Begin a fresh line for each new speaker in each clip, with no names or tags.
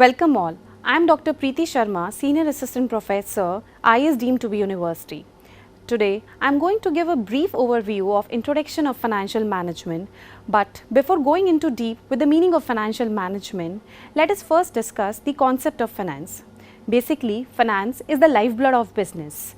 Welcome all. I am Dr. Preeti Sharma, Senior Assistant Professor, IS deemed to be University. Today, I am going to give a brief overview of Introduction of Financial Management. But before going into deep with the meaning of financial management, let us first discuss the concept of finance. Basically, finance is the lifeblood of business.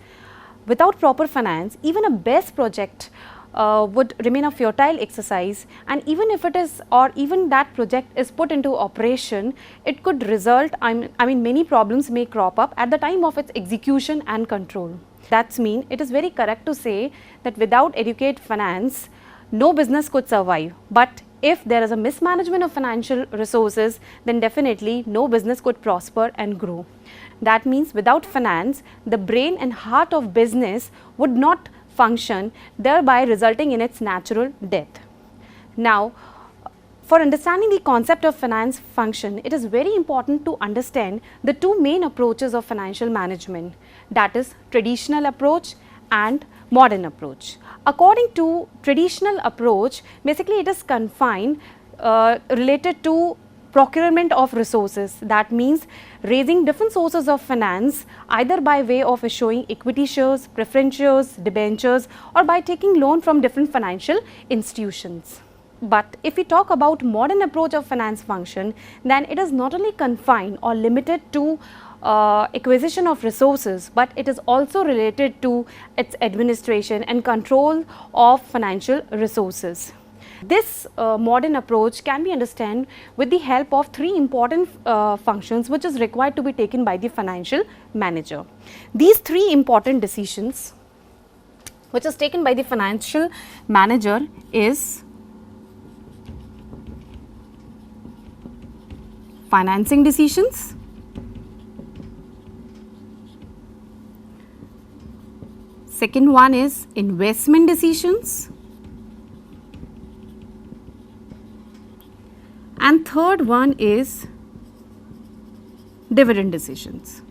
Without proper finance, even a best project would remain a futile exercise, and even if it is, or even that project is put into operation, it could result, many problems may crop up at the time of its execution and control. That's mean it is very correct to say that without adequate finance, no business could survive. But if there is a mismanagement of financial resources, then definitely no business could prosper and grow. That means without finance, the brain and heart of business would not function, thereby resulting in its natural death. Now, for understanding the concept of finance function, it is very important to understand the two main approaches of financial management, that is traditional approach and modern approach. According to traditional approach, basically it is confined related to procurement of resources. That means raising different sources of finance either by way of issuing equity shares, preference shares, debentures, or by taking loan from different financial institutions. But if we talk about modern approach of finance function, then it is not only confined or limited to acquisition of resources, but it is also related to its administration and control of financial resources. This modern approach can be understood with the help of three important functions which is required to be taken by the financial manager. These three important decisions which is taken by the financial manager is financing decisions, second one is investment decisions, and third one is dividend decisions.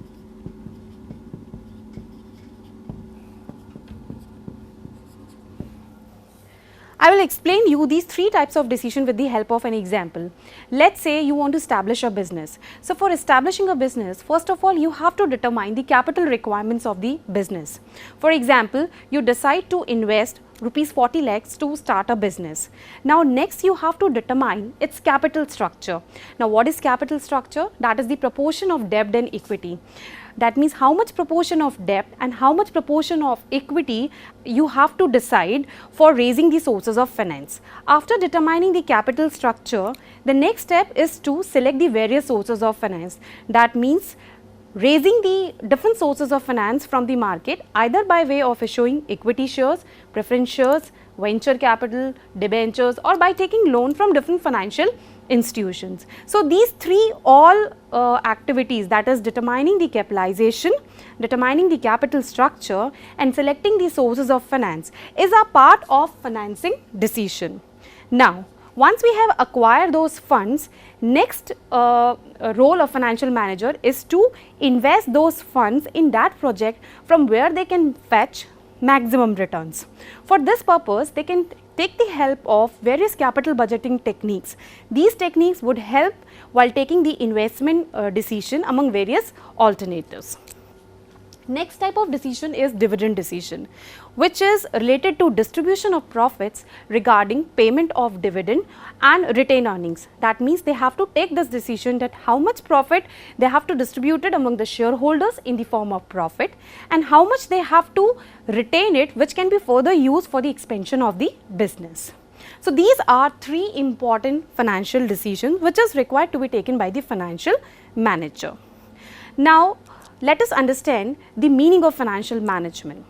I will explain you these three types of decision with the help of an example. Let's say you want to establish a business. So for establishing a business, first of all you have to determine the capital requirements of the business. For example, you decide to invest rupees 40 lakhs to start a business. Now next you have to determine its capital structure. Now what is capital structure? That is the proportion of debt and equity. That means how much proportion of debt and how much proportion of equity you have to decide for raising the sources of finance. After determining the capital structure, the next step is to select the various sources of finance. That means raising the different sources of finance from the market either by way of issuing equity shares, preference shares, venture capital, debentures, or by taking loan from different financial institutions. So these three all activities, that is determining the capitalization, determining the capital structure, and selecting the sources of finance, is a part of financing decision. Now once we have acquired those funds, next role of financial manager is to invest those funds in that project from where they can fetch maximum returns. For this purpose, they can take the help of various capital budgeting techniques. These techniques would help while taking the investment decision among various alternatives. Next type of decision is dividend decision, which is related to distribution of profits regarding payment of dividend and retained earnings. That means they have to take this decision that how much profit they have to distribute it among the shareholders in the form of profit, and how much they have to retain it, which can be further used for the expansion of the business. So these are three important financial decisions which is required to be taken by the financial manager. Now let us understand the meaning of financial management.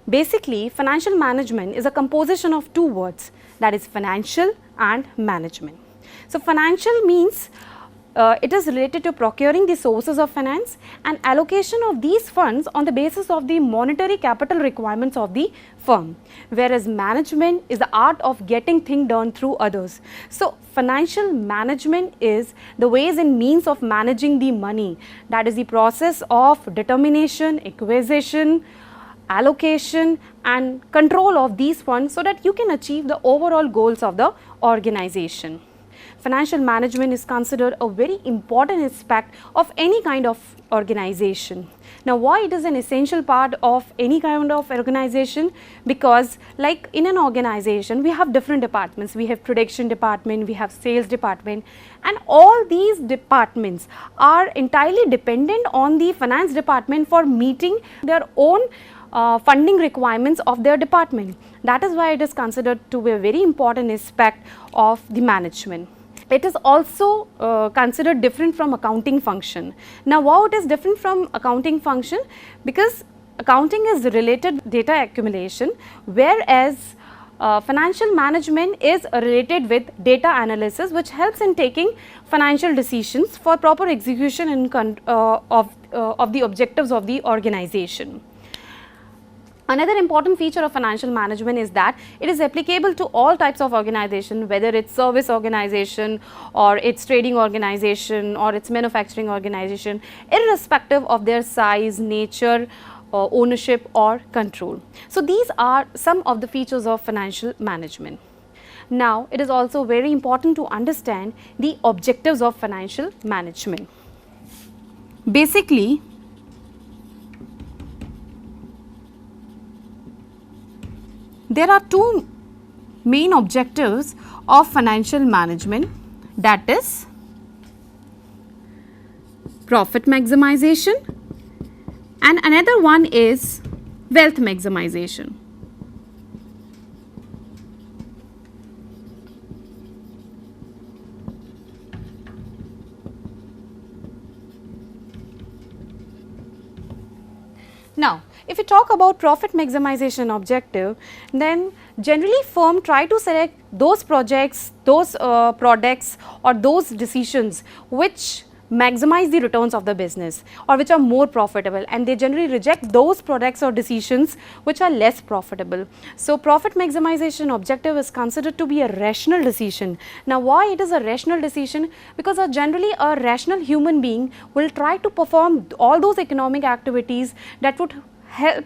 Basically, financial management is a composition of two words, that is financial and management. So financial means it is related to procuring the sources of finance and allocation of these funds on the basis of the monetary capital requirements of the firm, whereas management is the art of getting things done through others. So financial management is the ways and means of managing the money, that is the process of determination, acquisition, allocation and control of these funds so that you can achieve the overall goals of the organization. Financial management is considered a very important aspect of any kind of organization. Now, why it is an essential part of any kind of organization? Because like in an organization, we have different departments. We have production department, we have sales department, and all these departments are entirely dependent on the finance department for meeting their own funding requirements of their department. That is why it is considered to be a very important aspect of the management. It is also considered different from accounting function. Now, why it is different from accounting function? Because accounting is related data accumulation, whereas financial management is related with data analysis, which helps in taking financial decisions for proper execution and of the objectives of the organization. Another important feature of financial management is that it is applicable to all types of organization, whether it's service organization or it's trading organization or it's manufacturing organization, irrespective of their size, nature, ownership or control. So, these are some of the features of financial management. Now, it is also very important to understand the objectives of financial management. Basically, there are two main objectives of financial management, that is profit maximization and another one is wealth maximization. Now, if we talk about profit maximization objective, then generally firm try to select those projects, those products or those decisions which maximize the returns of the business or which are more profitable, and they generally reject those products or decisions which are less profitable. So, profit maximization objective is considered to be a rational decision. Now, why it is a rational decision? Because generally a rational human being will try to perform all those economic activities that would help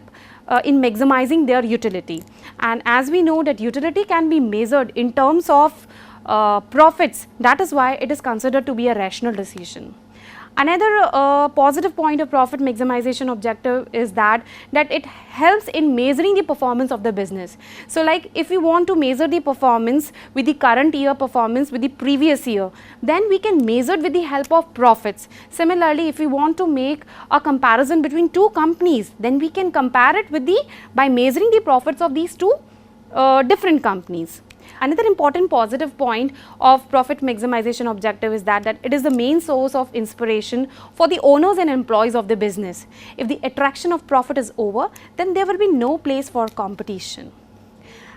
in maximizing their utility, and as we know that utility can be measured in terms of profits, that is why it is considered to be a rational decision. Another positive point of profit maximization objective is that it helps in measuring the performance of the business. So, like if we want to measure the performance with the current year performance with the previous year, then we can measure it with the help of profits. Similarly, if we want to make a comparison between two companies, then we can compare it with by measuring the profits of these two different companies. Another important positive point of profit maximization objective is that it is the main source of inspiration for the owners and employees of the business. If the attraction of profit is over, then there will be no place for competition.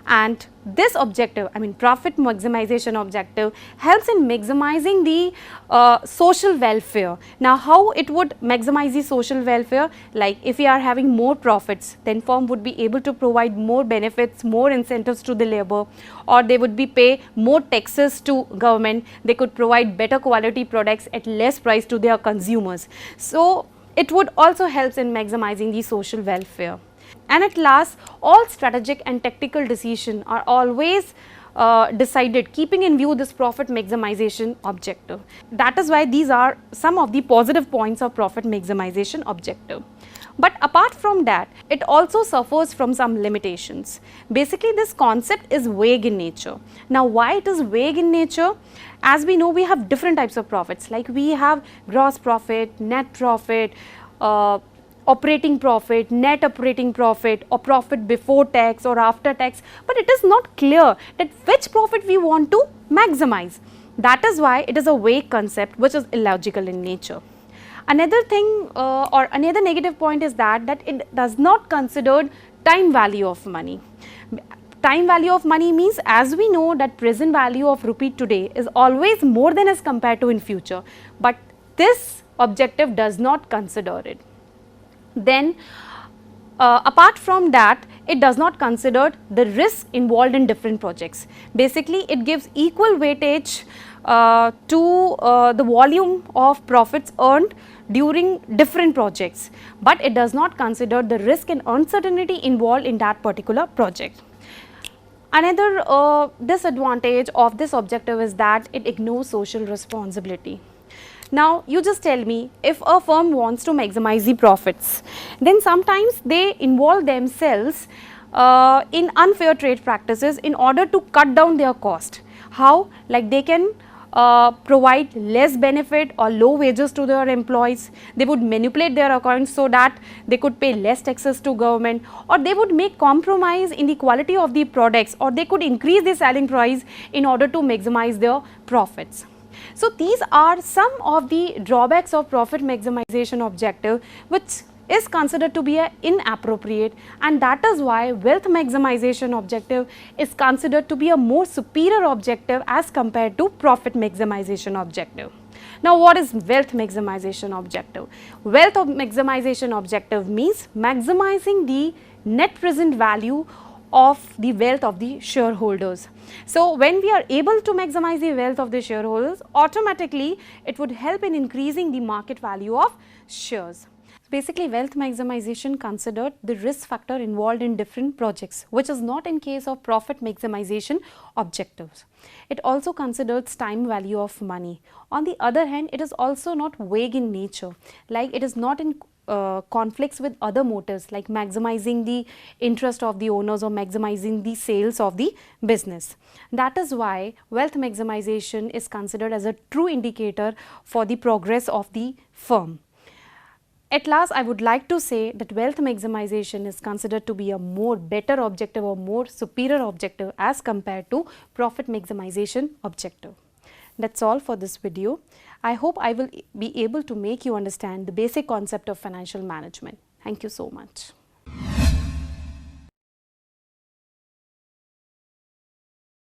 And this objective, I mean profit maximization objective, helps in maximizing the social welfare. Now, how it would maximize the social welfare? Like if we are having more profits, then firm would be able to provide more benefits, more incentives to the labor, or they would be pay more taxes to government. They could provide better quality products at less price to their consumers. So, it would also help in maximizing the social welfare. And at last, all strategic and tactical decisions are always decided keeping in view this profit maximization objective. That is why these are some of the positive points of profit maximization objective. But apart from that, it also suffers from some limitations. Basically, this concept is vague in nature. Now, why it is vague in nature? As we know, we have different types of profits, like we have gross profit, net profit, operating profit, net operating profit, or profit before tax or after tax, but it is not clear that which profit we want to maximize. That is why it is a vague concept which is illogical in nature. Another thing or another negative point is that it does not consider time value of money. Time value of money means, as we know that present value of rupee today is always more than as compared to in future, but this objective does not consider it. Then apart from that, it does not consider the risk involved in different projects. Basically, it gives equal weightage to the volume of profits earned during different projects, but it does not consider the risk and uncertainty involved in that particular project. Another disadvantage of this objective is that it ignores social responsibility. Now, you just tell me, if a firm wants to maximize the profits, then sometimes they involve themselves in unfair trade practices in order to cut down their cost. How? Like they can provide less benefit or low wages to their employees. They would manipulate their accounts so that they could pay less taxes to government, or they would make compromise in the quality of the products, or they could increase the selling price in order to maximize their profits. So, these are some of the drawbacks of profit maximization objective, which is considered to be inappropriate, and that is why wealth maximization objective is considered to be a more superior objective as compared to profit maximization objective. Now, what is wealth maximization objective? Wealth maximization objective means maximizing the net present value of the wealth of the shareholders. So, when we are able to maximize the wealth of the shareholders, automatically it would help in increasing the market value of shares. Basically, wealth maximization considered the risk factor involved in different projects, which is not in case of profit maximization objectives. It also considers time value of money. On the other hand, it is also not vague in nature, like it is not in conflicts with other motives like maximizing the interest of the owners or maximizing the sales of the business. That is why wealth maximization is considered as a true indicator for the progress of the firm. At last, I would like to say that wealth maximization is considered to be a more better objective or more superior objective as compared to profit maximization objective. That's all for this video. I hope I will be able to make you understand the basic concept of financial management. Thank you so much.